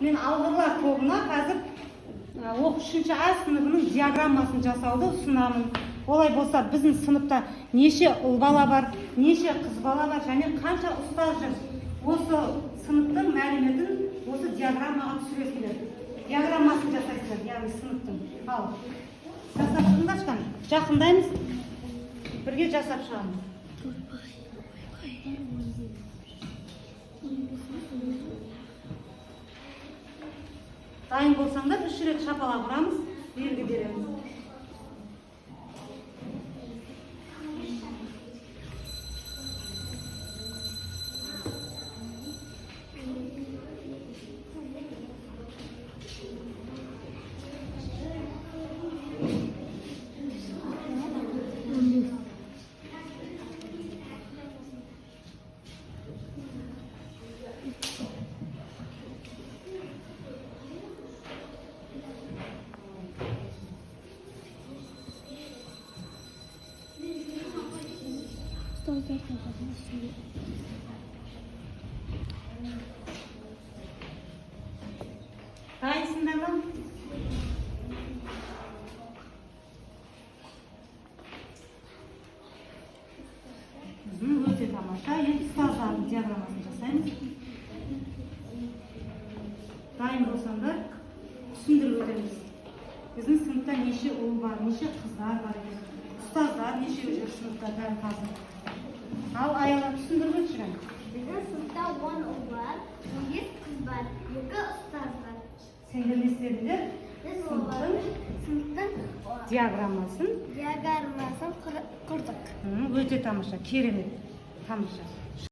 мен алғырлар тобына қазір оқушыншы А сыныбының диаграммасын жасауды ұсынамын. Олай болса, біздің сыныпта неше ұл бала бар, неше қыз бала бар, және қанша ұстаз жүр. Осы сыныптың мәліметін осы диаграммаға түсіресіздер. Диаграммасын жасайсыздар, яғни сыныптың. Ал, жасап шығыңдаршы, жақындаймыз, бірге жасап шығамыз. Дайын болсаңдар, 3 рет шапалақ ұрамыз, белгі береміз. Dayısınlar mı? Öte tamamda. Енді ұстаздардың диаграммасын жасаймыз. Дайын болсаңдар, түсіндіріп өтеміз. Біздің сыныпта неше ұл бар, неше қыздар бар, ұстаздар неше жүр сыныпта дәл қазір. Ал аяла түсіндіріп өтші. Біздің сыныпта 10 ұл бар, 15 қыз бар, 2 ұстаз бар. Сендер не істедіңдер? Сыныптың диаграммасын құрдық. Өте тамаша, керемет, тамаша.